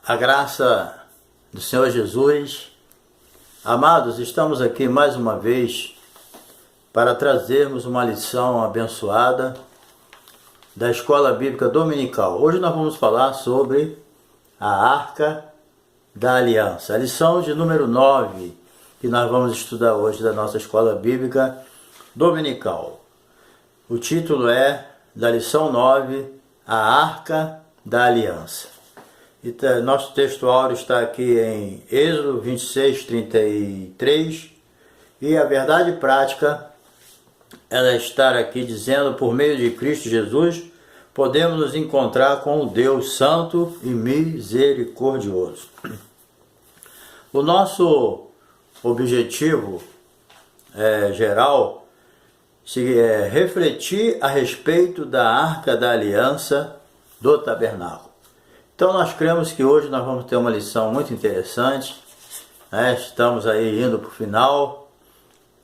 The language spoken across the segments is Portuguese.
A graça do Senhor Jesus. Amados, estamos aqui mais uma vez para trazermos uma lição abençoada da Escola Bíblica Dominical. Hoje nós vamos falar sobre a Arca da Aliança, a lição de número 9, que nós vamos estudar hoje da nossa Escola Bíblica Dominical. O título é, da lição 9, a Arca da Aliança. Nosso texto áureo está aqui em Êxodo 26, 33, e a verdade prática ela está aqui dizendo, por meio de Cristo Jesus, podemos nos encontrar com o Deus Santo e Misericordioso. O nosso objetivo geral é refletir a respeito da Arca da Aliança do Tabernáculo. Então nós cremos que hoje nós vamos ter uma lição muito interessante, né? Estamos aí indo para o final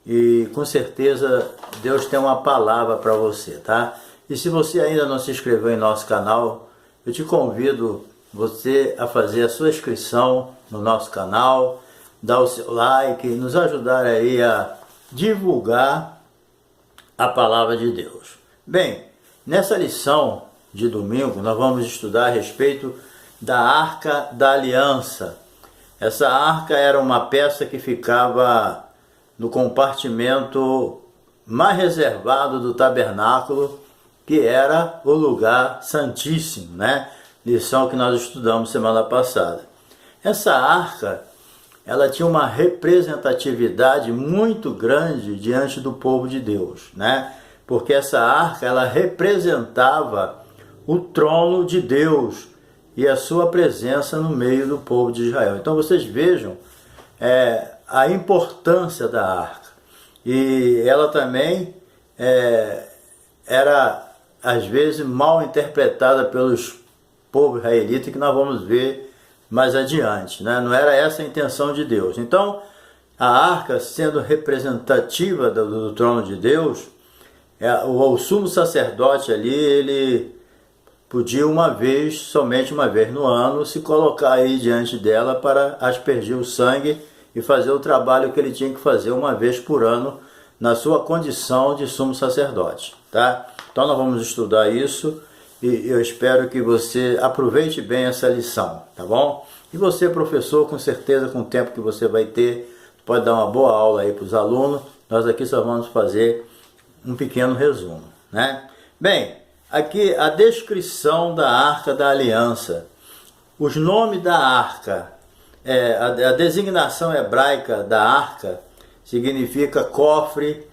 e com certeza Deus tem uma palavra para você, tá? E se você ainda não se inscreveu em nosso canal, eu te convido você a fazer a sua inscrição no nosso canal, dar o seu like e nos ajudar aí a divulgar a palavra de Deus. Bem, nessa lição de domingo nós vamos estudar a respeito da Arca da Aliança. Essa arca era uma peça que ficava no compartimento mais reservado do tabernáculo, que era o lugar santíssimo, né? Lição que nós estudamos semana passada. Essa arca, ela tinha uma representatividade muito grande diante do povo de Deus, né? Porque essa arca, ela representava o trono de Deus e a sua presença no meio do povo de Israel. Então vocês vejam a importância da arca. E ela também era, às vezes, mal interpretada pelos povos israelitas, que nós vamos ver mais adiante, né? Não era essa a intenção de Deus. Então, a arca, sendo representativa do trono de Deus, o sumo sacerdote ali, ele podia somente uma vez no ano, se colocar aí diante dela para aspergir o sangue e fazer o trabalho que ele tinha que fazer uma vez por ano na sua condição de sumo sacerdote, tá? Então nós vamos estudar isso e eu espero que você aproveite bem essa lição, tá bom? E você, professor, com certeza, com o tempo que você vai ter, pode dar uma boa aula aí para os alunos. Nós aqui só vamos fazer um pequeno resumo, né? Bem, aqui a descrição da Arca da Aliança. Os nomes da arca, a designação hebraica da arca significa cofre,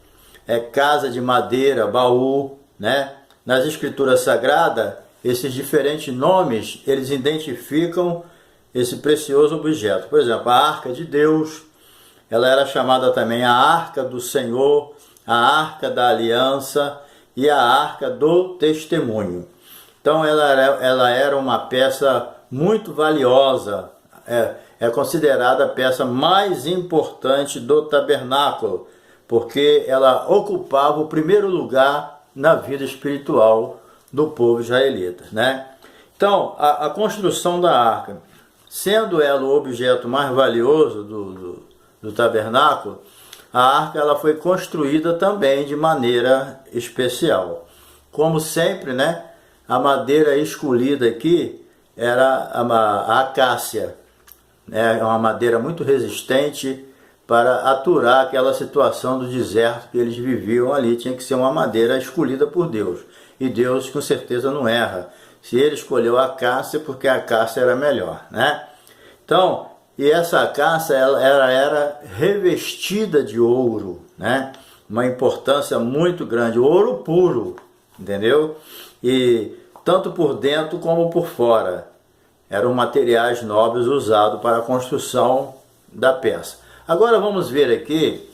casa de madeira, baú, né? Nas escrituras sagradas, esses diferentes nomes, eles identificam esse precioso objeto. Por exemplo, a Arca de Deus, ela era chamada também a Arca do Senhor, a Arca da Aliança e a Arca do Testemunho. Então ela era uma peça muito valiosa, é considerada a peça mais importante do tabernáculo, porque ela ocupava o primeiro lugar na vida espiritual do povo israelita, né? Então, a construção da arca, sendo ela o objeto mais valioso do tabernáculo, a arca ela foi construída também de maneira especial. Como sempre, né? A escolhida aqui era a acácia, né? É uma madeira muito resistente para aturar aquela situação do deserto que eles viviam ali. Tinha que ser uma madeira escolhida por Deus. E Deus com certeza não erra. Se ele escolheu a acácia, porque a acácia era melhor, né? Então, e essa acácia ela era revestida de ouro, né? Uma importância muito grande, ouro puro, entendeu? E tanto por dentro como por fora. Eram materiais nobres usados para a construção da peça. Agora vamos ver aqui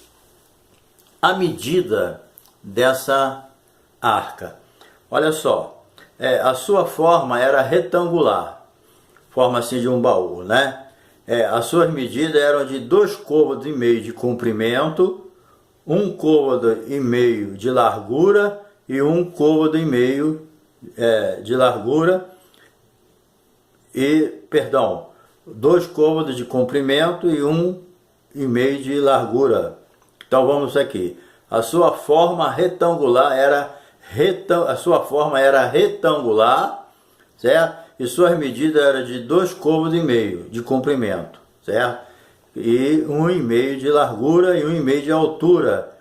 a medida dessa arca. Olha só, a sua forma era retangular, forma assim de um baú, né? As suas medidas eram de 2,5 côvados de comprimento, 1,5 côvado de largura e 1,5 côvado de largura e, 2 côvados de comprimento e 1,5 de largura. Então vamos aqui. A sua forma retangular era retangular, certo? E suas medidas eram de 2 côvados e meio de comprimento, certo? E 1,5 de largura e 1,5 de altura,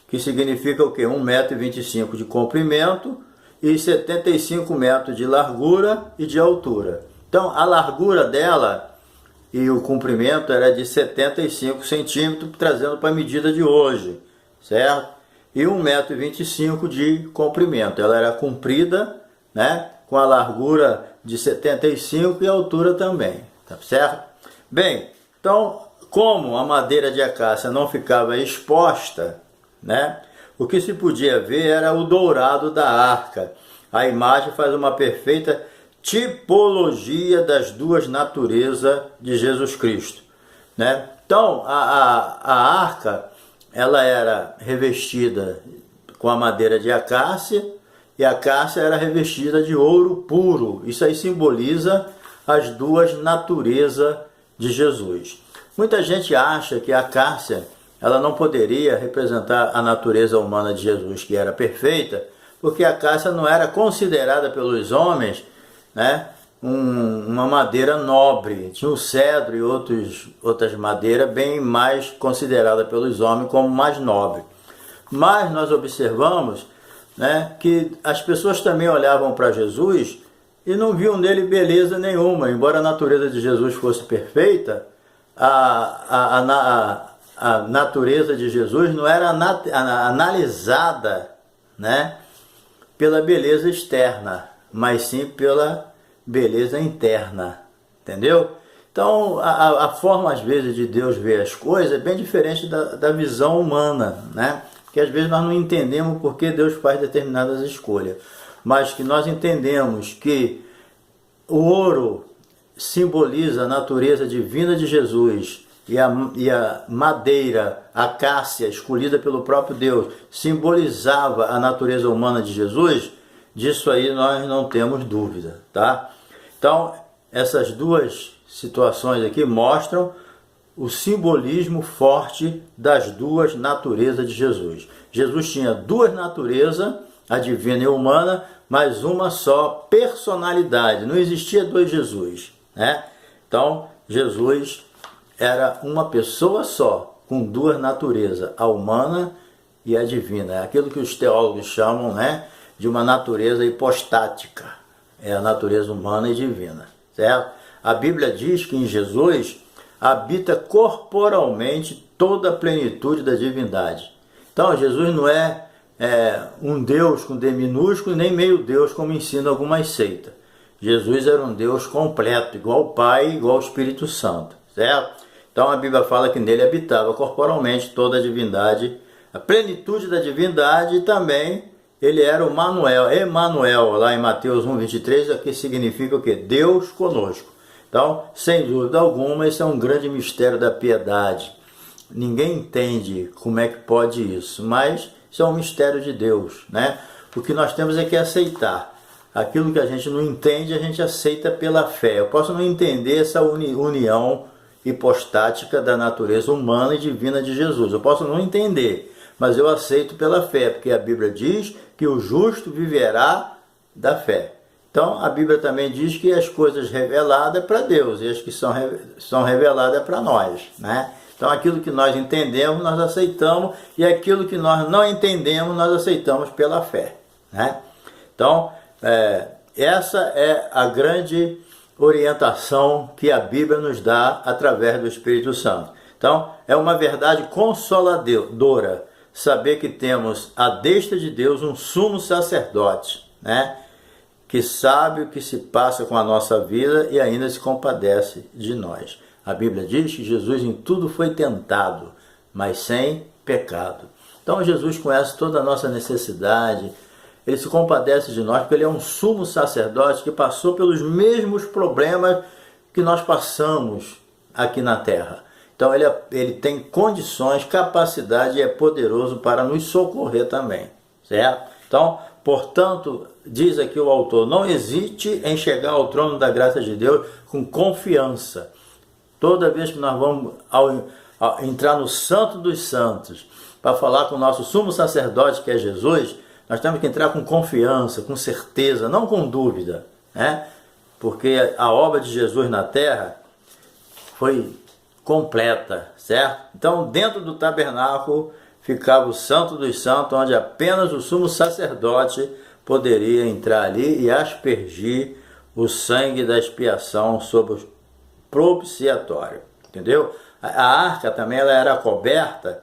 que significa o quê? 1,25 m de comprimento e 75 metros de largura e de altura. Então a largura dela e o comprimento era de 75 centímetros, trazendo para a medida de hoje, certo? E 1,25 m de comprimento. Ela era comprida, né? Com a largura de 75 e a altura também, tá certo? Bem, então, como a madeira de acácia não ficava exposta, né? O que se podia ver era o dourado da arca. A imagem faz uma perfeita tipologia das duas naturezas de Jesus Cristo, né? Então, a arca, ela era revestida com a madeira de acácia, e a acácia era revestida de ouro puro. Isso aí simboliza as duas naturezas de Jesus. Muita gente acha que a acácia ela não poderia representar a natureza humana de Jesus, que era perfeita, porque a acácia não era considerada pelos homens, né, uma madeira nobre. Tinha o cedro e outras madeiras bem mais consideradas pelos homens como mais nobre. Mas nós observamos, né, que as pessoas também olhavam para Jesus e não viam nele beleza nenhuma. Embora a natureza de Jesus fosse perfeita, a natureza de Jesus não era analisada, né, pela beleza externa, mas sim pela beleza interna, entendeu? Então a forma às vezes de Deus ver as coisas é bem diferente da visão humana, né? Que às vezes nós não entendemos por que Deus faz determinadas escolhas, mas que nós entendemos que o ouro simboliza a natureza divina de Jesus e a madeira, a acácia, escolhida pelo próprio Deus, simbolizava a natureza humana de Jesus. Disso aí nós não temos dúvida, tá? Então, essas duas situações aqui mostram o simbolismo forte das duas naturezas de Jesus. Jesus tinha duas naturezas, a divina e a humana, mas uma só personalidade. Não existia dois Jesus, né? Então, Jesus era uma pessoa só, com duas naturezas, a humana e a divina. É aquilo que os teólogos chamam, né, de uma natureza hipostática. É a natureza humana e divina, certo? A Bíblia diz que em Jesus habita corporalmente toda a plenitude da divindade. Então, Jesus não é um Deus com D minúsculo, nem meio Deus, como ensina algumas seitas. Jesus era um Deus completo, igual o Pai, igual o Espírito Santo, certo? Então, a Bíblia fala que nele habitava corporalmente toda a divindade, a plenitude da divindade, e também ele era o Emanuel, lá em Mateus 1,23, que significa o quê? Deus conosco. Então, sem dúvida alguma, esse é um grande mistério da piedade. Ninguém entende como é que pode isso, mas isso é um mistério de Deus, né? O que nós temos é que aceitar. Aquilo que a gente não entende, a gente aceita pela fé. Eu posso não entender essa união hipostática da natureza humana e divina de Jesus. Eu posso não entender, mas eu aceito pela fé, porque a Bíblia diz que o justo viverá da fé. Então, a Bíblia também diz que as coisas reveladas é para Deus e as que são reveladas é para nós, né? Então, aquilo que nós entendemos, nós aceitamos, e aquilo que nós não entendemos, nós aceitamos pela fé, né? Então, essa é a grande orientação que a Bíblia nos dá através do Espírito Santo. Então, é uma verdade consoladora saber que temos à destra de Deus um sumo sacerdote, né, que sabe o que se passa com a nossa vida e ainda se compadece de nós. A Bíblia diz que Jesus em tudo foi tentado, mas sem pecado. Então Jesus conhece toda a nossa necessidade, ele se compadece de nós, porque ele é um sumo sacerdote que passou pelos mesmos problemas que nós passamos aqui na terra. Então ele tem condições, capacidade e é poderoso para nos socorrer também, certo? Então, portanto, diz aqui o autor, não hesite em chegar ao trono da graça de Deus com confiança, Toda vez que nós vamos entrar no Santo dos Santos, para falar com o nosso sumo sacerdote, que é Jesus, nós temos que entrar com confiança, com certeza, não com dúvida, né? Porque a obra de Jesus na terra foi completa, certo? Então, dentro do tabernáculo ficava o Santo dos Santos, onde apenas o sumo sacerdote poderia entrar ali e aspergir o sangue da expiação sobre o propiciatório, entendeu? A arca também ela era coberta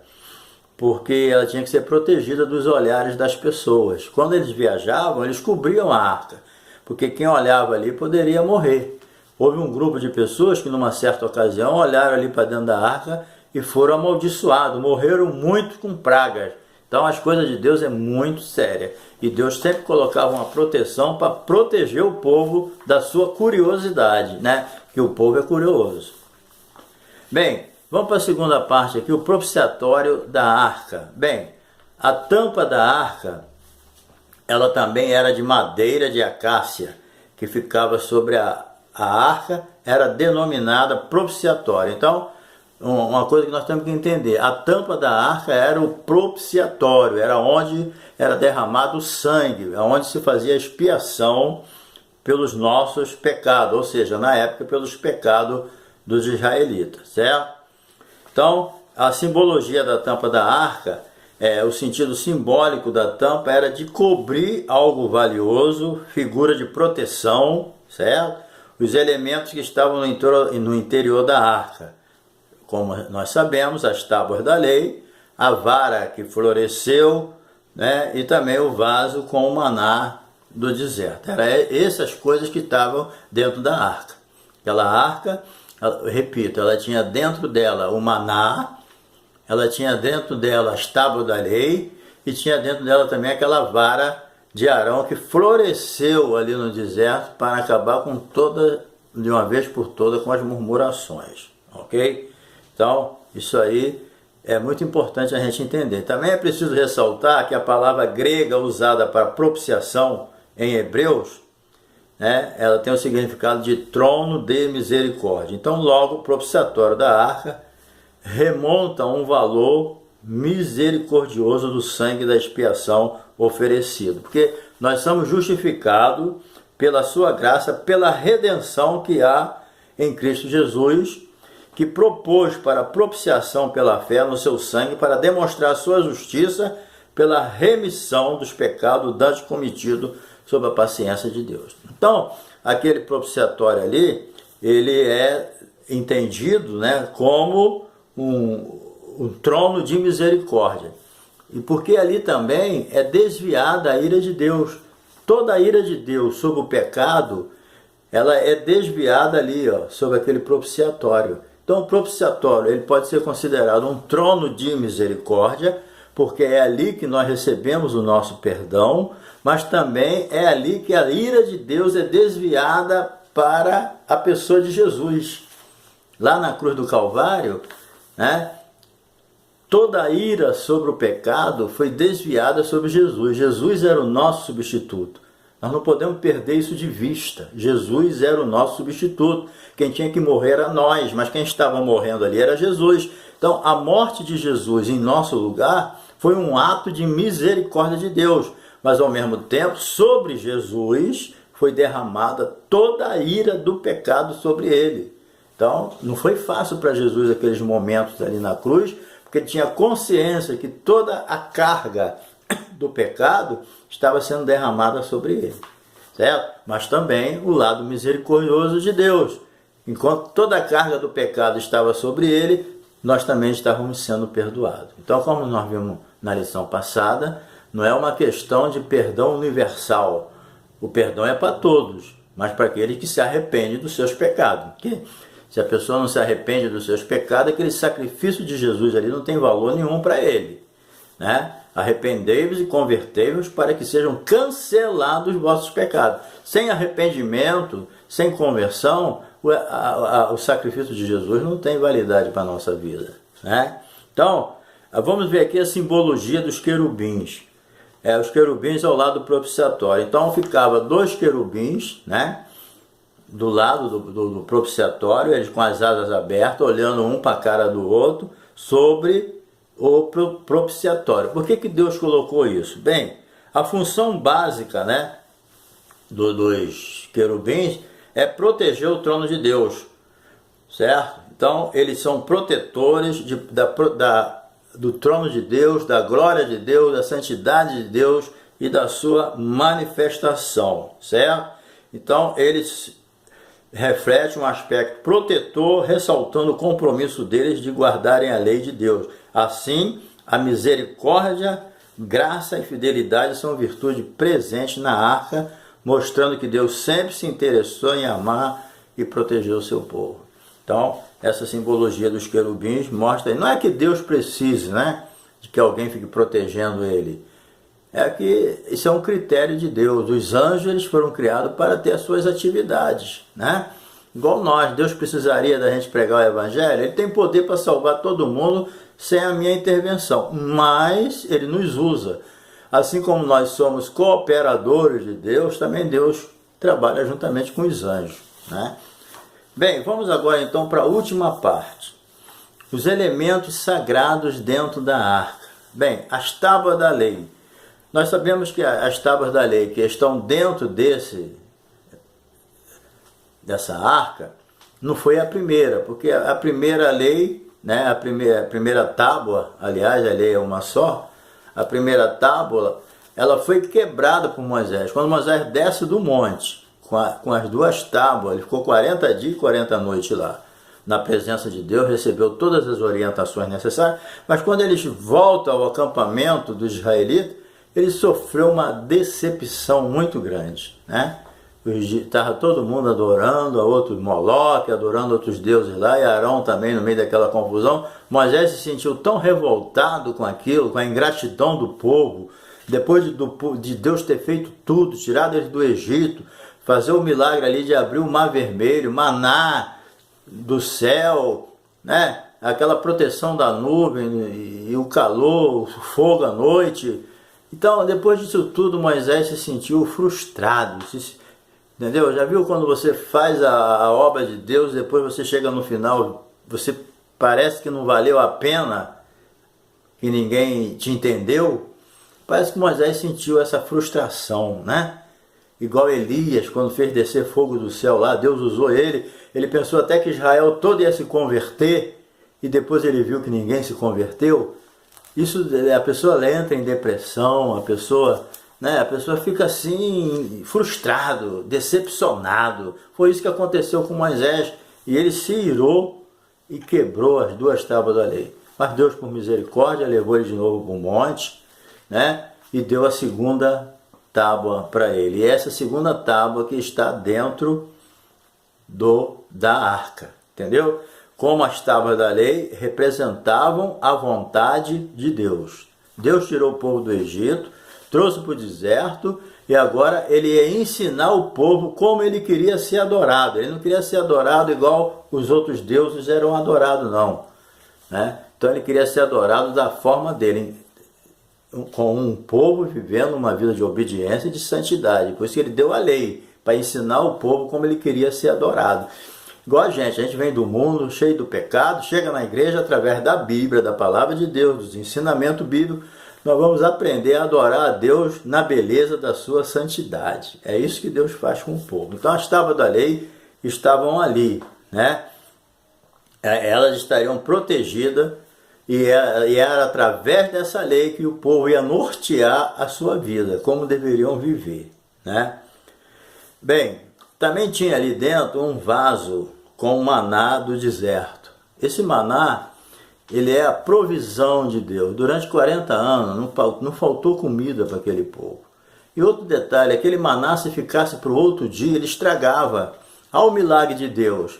porque ela tinha que ser protegida dos olhares das pessoas. Quando eles viajavam, eles cobriam a arca, porque quem olhava ali poderia morrer. Houve um grupo de pessoas que numa certa ocasião olharam ali para dentro da arca e foram amaldiçoados, morreram muito com pragas. Então as coisas de Deus é muito séria. E Deus sempre colocava uma proteção para proteger o povo da sua curiosidade, né? Que o povo é curioso. Bem, vamos para a segunda parte aqui, o propiciatório da arca. Bem, a tampa da arca, ela também era de madeira de acácia, que ficava sobre a arca, era denominada propiciatório. Então, uma coisa que nós temos que entender, a tampa da arca era o propiciatório, era onde era derramado o sangue, onde se fazia a expiação pelos nossos pecados, ou seja, na época pelos pecados dos israelitas, certo? Então, a simbologia da tampa da arca, o sentido simbólico da tampa era de cobrir algo valioso, figura de proteção, certo? Os elementos que estavam no interior da arca, como nós sabemos, as tábuas da lei, a vara que floresceu, né? E também o vaso com o maná do deserto. Eram essas coisas que estavam dentro da arca. Aquela arca, repito, ela tinha dentro dela o maná, ela tinha dentro dela as tábuas da lei e tinha dentro dela também aquela vara de Arão que floresceu ali no deserto para acabar com de uma vez por todas, com as murmurações, ok? Então, isso aí é muito importante a gente entender. Também é preciso ressaltar que a palavra grega usada para propiciação em Hebreus, né, ela tem o significado de trono de misericórdia. Então, logo, o propiciatório da arca remonta a um valor misericordioso do sangue da expiação oferecido. Porque nós somos justificados pela sua graça, pela redenção que há em Cristo Jesus, que propôs para propiciação pela fé no seu sangue para demonstrar a sua justiça pela remissão dos pecados dantes cometidos sob a paciência de Deus. Então, aquele propiciatório ali, ele é entendido, né, como um trono de misericórdia. E porque ali também é desviada a ira de Deus. Toda a ira de Deus sobre o pecado, ela é desviada ali, sobre aquele propiciatório. Então, o propiciatório ele pode ser considerado um trono de misericórdia, porque é ali que nós recebemos o nosso perdão, mas também é ali que a ira de Deus é desviada para a pessoa de Jesus. Lá na cruz do Calvário, né, toda a ira sobre o pecado foi desviada sobre Jesus. Jesus era o nosso substituto. Nós não podemos perder isso de vista. Jesus era o nosso substituto. Quem tinha que morrer era nós, mas quem estava morrendo ali era Jesus. Então, a morte de Jesus em nosso lugar foi um ato de misericórdia de Deus. Mas, ao mesmo tempo, sobre Jesus foi derramada toda a ira do pecado sobre ele. Então, não foi fácil para Jesus aqueles momentos ali na cruz, porque ele tinha consciência que toda a carga do pecado estava sendo derramada sobre ele, certo? Mas também o lado misericordioso de Deus. Enquanto toda a carga do pecado estava sobre ele, nós também estávamos sendo perdoados. Então, como nós vimos na lição passada, não é uma questão de perdão universal. O perdão é para todos, mas para aquele que se arrepende dos seus pecados. Porque se a pessoa não se arrepende dos seus pecados, aquele sacrifício de Jesus ali não tem valor nenhum para ele, né? Arrependei-vos e convertei-vos para que sejam cancelados os vossos pecados. Sem arrependimento, sem conversão, o sacrifício de Jesus não tem validade para a nossa vida, né? Então, vamos ver aqui a simbologia dos querubins. Os querubins ao lado do propiciatório. Então, ficava 2 querubins, né, do lado do propiciatório, eles com as asas abertas, olhando um para a cara do outro, sobre o propiciatório. Por que Deus colocou isso? Bem, a função básica, né, dos querubins é proteger o trono de Deus, certo? Então, eles são protetores do trono de Deus, da glória de Deus, da santidade de Deus e da sua manifestação, certo? Então, eles refletem um aspecto protetor, ressaltando o compromisso deles de guardarem a lei de Deus. Assim, a misericórdia, graça e fidelidade são virtudes presentes na arca, mostrando que Deus sempre se interessou em amar e proteger o seu povo. Então, essa simbologia dos querubins mostra, não é que Deus precise, né, de que alguém fique protegendo ele, é que isso é um critério de Deus. Os anjos, eles foram criados para ter as suas atividades, né? Igual nós, Deus precisaria da gente pregar o evangelho, ele tem poder para salvar todo mundo sem a minha intervenção, mas ele nos usa. Assim como nós somos cooperadores de Deus, também Deus trabalha juntamente com os anjos, né? Bem, vamos agora então para a última parte. Os elementos sagrados dentro da arca. Bem, as tábuas da lei. Nós sabemos que as tábuas da lei que estão dentro dessa arca, não foi a primeira, porque a primeira lei, né, a primeira tábua, aliás, a lei é uma só, a primeira tábua, ela foi quebrada por Moisés. Quando Moisés desce do monte, com as duas tábuas, ele ficou 40 dias e 40 noites lá, na presença de Deus, recebeu todas as orientações necessárias, mas quando eles voltam ao acampamento dos israelitas, ele sofreu uma decepção muito grande, né? Estava todo mundo adorando a outro Moloque, adorando outros deuses lá, e Arão também no meio daquela confusão. Moisés se sentiu tão revoltado com aquilo, com a ingratidão do povo, depois de Deus ter feito tudo, tirado eles do Egito, fazer o milagre ali de abrir o Mar Vermelho, maná do céu, né? Aquela proteção da nuvem e o calor, o fogo à noite. Então, depois disso tudo, Moisés se sentiu frustrado, entendeu? Já viu quando você faz a obra de Deus, depois você chega no final, você parece que não valeu a pena, que ninguém te entendeu? Parece que Moisés sentiu essa frustração, né? Igual Elias, quando fez descer fogo do céu lá, Deus usou ele pensou até que Israel todo ia se converter, e depois ele viu que ninguém se converteu. Isso, a pessoa entra em depressão, a pessoa fica assim, frustrado, decepcionado. Foi isso que aconteceu com Moisés, e ele se irou e quebrou as duas tábuas da lei. Mas Deus, por misericórdia, levou ele de novo para o monte, né? E deu a segunda tábua para ele. E essa segunda tábua que está dentro da arca, entendeu? Como as tábuas da lei representavam a vontade de Deus. Deus tirou o povo do Egito, trouxe para o deserto, e agora ele ia ensinar o povo como ele queria ser adorado. Ele não queria ser adorado igual os outros deuses eram adorados, não, né? Então ele queria ser adorado da forma dele, com um povo vivendo uma vida de obediência e de santidade. Por isso que ele deu a lei, para ensinar o povo como ele queria ser adorado. Igual a gente vem do mundo cheio do pecado, chega na igreja através da Bíblia, da palavra de Deus, dos ensinamentos bíblicos, nós vamos aprender a adorar a Deus na beleza da sua santidade. É isso que Deus faz com o povo. Então as tábuas da lei estavam ali, né? Elas estariam protegidas, e era através dessa lei que o povo ia nortear a sua vida, como deveriam viver, né? Bem, também tinha ali dentro um vaso com maná do deserto. Esse maná, ele é a provisão de Deus. Durante 40 anos não faltou comida para aquele povo. E outro detalhe, aquele maná, se ficasse para o outro dia, ele estragava. Ao milagre de Deus.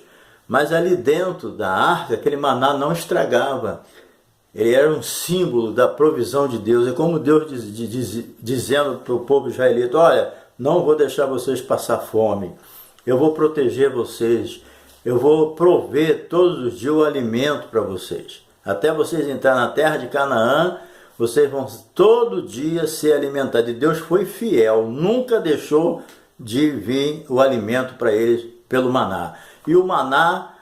Mas ali dentro da arca, aquele maná não estragava. Ele era um símbolo da provisão de Deus. É como Deus dizendo para o povo israelita: olha, não vou deixar vocês passar fome. Eu vou proteger vocês. Eu vou prover todos os dias o alimento para vocês. Até vocês entrarem na terra de Canaã, vocês vão todo dia ser alimentados. E Deus foi fiel, nunca deixou de vir o alimento para eles pelo maná. E o maná,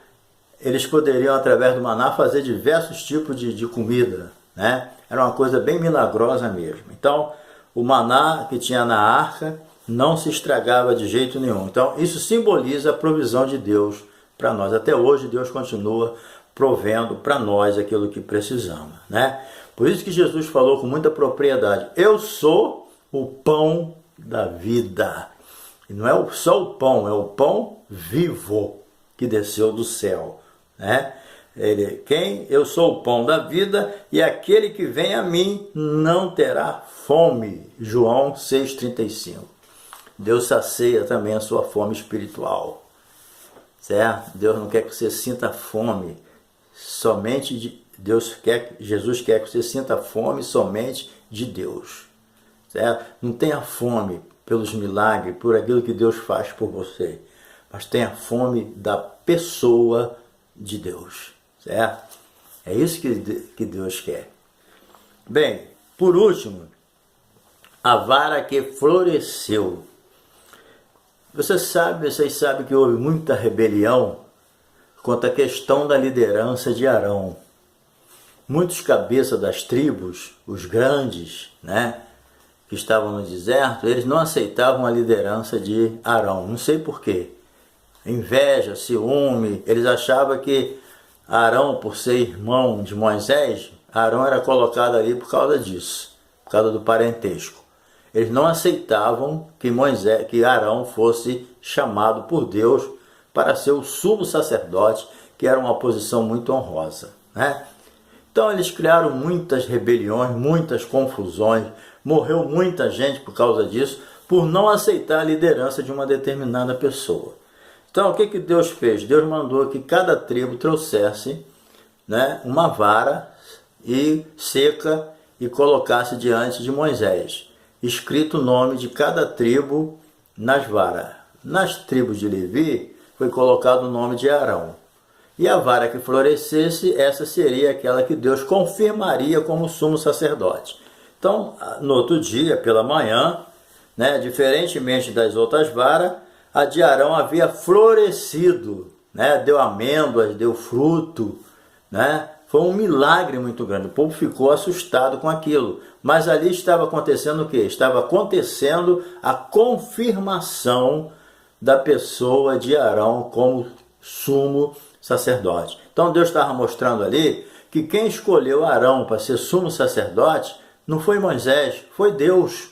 eles poderiam, através do maná, fazer diversos tipos de comida, né? Era uma coisa bem milagrosa mesmo. Então, o maná que tinha na arca não se estragava de jeito nenhum. Então, isso simboliza a provisão de Deus para nós. Até hoje, Deus continua provendo para nós aquilo que precisamos, né? Por isso que Jesus falou com muita propriedade: eu sou o pão da vida. E não é só o pão, é o pão vivo que desceu do céu, né? Eu sou o pão da vida, e aquele que vem a mim não terá fome. João 6,35. Deus sacia também a sua fome espiritual, certo? Deus não quer que você sinta fome somente de Jesus quer que você sinta fome somente de Deus, certo? Não tenha fome pelos milagres, por aquilo que Deus faz por você, mas tenha fome da pessoa de Deus, certo? É isso que Deus quer. Bem, por último, a vara que floresceu. Vocês sabem que houve muita rebelião quanto à questão da liderança de Arão. Muitos cabeças das tribos, os grandes, né, que estavam no deserto, eles não aceitavam a liderança de Arão. Não sei porquê. Inveja, ciúme, eles achavam que Arão, por ser irmão de Moisés, Arão era colocado ali por causa disso, por causa do parentesco. Eles não aceitavam que Arão fosse chamado por Deus para ser o sumo sacerdote, que era uma posição muito honrosa, né? Então eles criaram muitas rebeliões, muitas confusões, morreu muita gente por causa disso, por não aceitar a liderança de uma determinada pessoa. Então o que Deus fez? Deus mandou que cada tribo trouxesse, né, uma vara seca e colocasse diante de Moisés, escrito o nome de cada tribo nas varas. Nas tribos de Levi foi colocado o nome de Arão. E a vara que florescesse, essa seria aquela que Deus confirmaria como sumo sacerdote. Então, no outro dia, pela manhã, né, diferentemente das outras varas, a de Arão havia florescido, né, deu amêndoas, deu fruto, né? Foi um milagre muito grande. O povo ficou assustado com aquilo. Mas ali estava acontecendo o quê? Estava acontecendo a confirmação da pessoa de Arão como sumo sacerdote. Então Deus estava mostrando ali que quem escolheu Arão para ser sumo sacerdote não foi Moisés, foi Deus.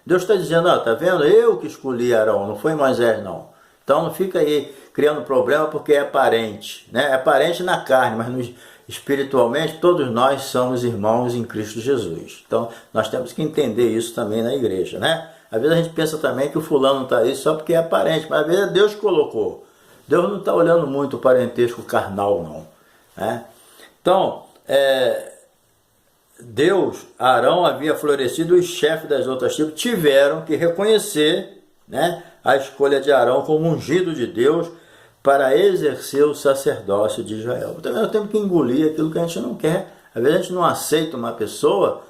Deus está dizendo, ó, tá vendo? Eu que escolhi Arão, não foi Moisés não. Então não fica aí criando problema porque é parente, né? É parente na carne, mas espiritualmente todos nós somos irmãos em Cristo Jesus. Então nós temos que entender isso também na igreja, né? Às vezes a gente pensa também que o fulano não está aí só porque é parente, mas às vezes é Deus que colocou. Deus não está olhando muito o parentesco carnal, não, né? Então, Arão havia florescido, e os chefes das outras tribos tiveram que reconhecer, né, a escolha de Arão como ungido de Deus para exercer o sacerdócio de Israel. Também nós temos que engolir aquilo que a gente não quer. Às vezes a gente não aceita uma pessoa,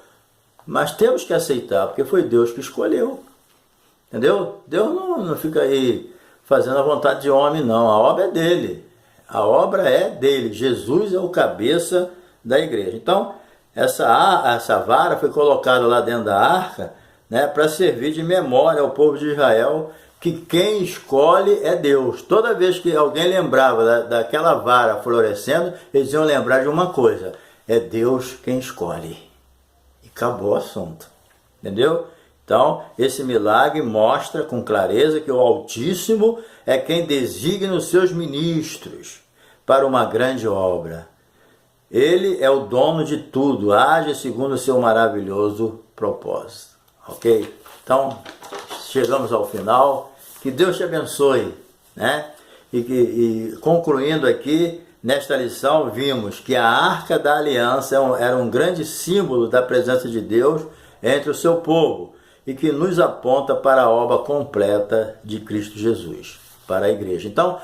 mas temos que aceitar, porque foi Deus que escolheu. Entendeu? Deus não fica aí fazendo a vontade de homem, não. A obra é dele. A obra é dele. Jesus é o cabeça da igreja. Então, essa vara foi colocada lá dentro da arca, né, para servir de memória ao povo de Israel, que quem escolhe é Deus. Toda vez que alguém lembrava daquela vara florescendo, eles iam lembrar de uma coisa: é Deus quem escolhe. E acabou o assunto. Entendeu? Então, esse milagre mostra com clareza que o Altíssimo é quem designa os seus ministros para uma grande obra. Ele é o dono de tudo, age segundo o seu maravilhoso propósito. Ok? Então, chegamos ao final. Que Deus te abençoe, né? E concluindo aqui, nesta lição, vimos que a Arca da Aliança era um grande símbolo da presença de Deus entre o seu povo, e que nos aponta para a obra completa de Cristo Jesus, para a igreja. Então,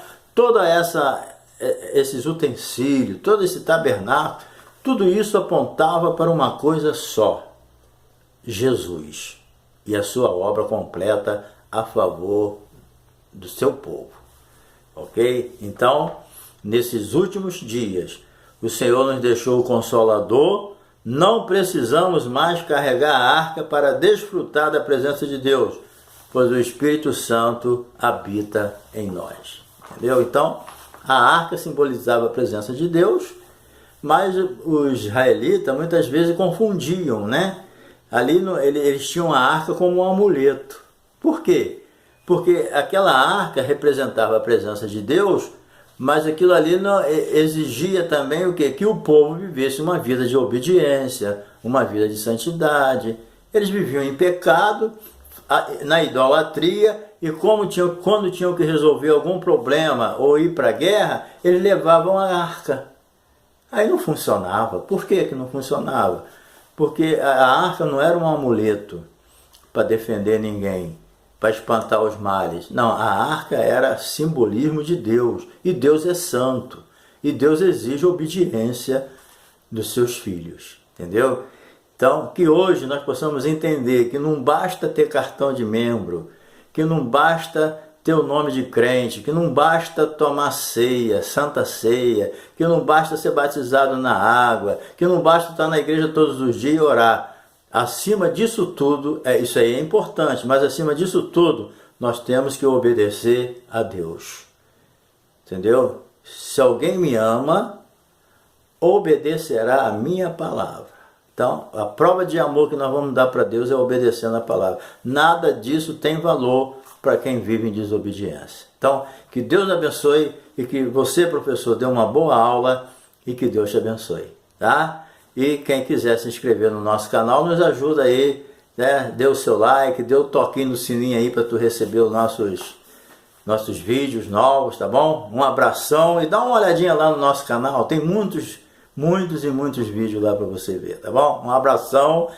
esses utensílios, todo esse tabernáculo, tudo isso apontava para uma coisa só: Jesus e a sua obra completa a favor do seu povo. ok? Então, nesses últimos dias, o Senhor nos deixou o Consolador, não precisamos mais carregar a arca para desfrutar da presença de Deus, pois o Espírito Santo habita em nós. Entendeu? Então, a arca simbolizava a presença de Deus, mas os israelitas muitas vezes confundiam, né? Ali eles tinham a arca como um amuleto. Por quê? Porque aquela arca representava a presença de Deus, mas aquilo ali exigia também o quê? Que o povo vivesse uma vida de obediência, uma vida de santidade. Eles viviam em pecado, na idolatria, e quando tinham que resolver algum problema ou ir para a guerra, eles levavam a arca. Aí não funcionava. Por que não funcionava? Porque a arca não era um amuleto para defender ninguém, para espantar os males. Não, a arca era simbolismo de Deus. E Deus é santo. E Deus exige obediência dos seus filhos. Entendeu? Então, que hoje nós possamos entender que não basta ter cartão de membro, que não basta ter o nome de crente, que não basta tomar ceia, santa ceia, que não basta ser batizado na água, que não basta estar na igreja todos os dias e orar. Acima disso tudo, isso aí é importante, mas acima disso tudo, nós temos que obedecer a Deus. Entendeu? Se alguém me ama, obedecerá a minha palavra. Então, a prova de amor que nós vamos dar para Deus é obedecendo a palavra. Nada disso tem valor para quem vive em desobediência. Então, que Deus abençoe e que você, professor, dê uma boa aula e que Deus te abençoe, tá? E quem quiser se inscrever no nosso canal, nos ajuda aí, né? Dê o seu like, dê o toquinho no sininho aí para tu receber os nossos vídeos novos, tá bom? Um abração e dá uma olhadinha lá no nosso canal, tem muitos e muitos vídeos lá para você ver, tá bom? Um abração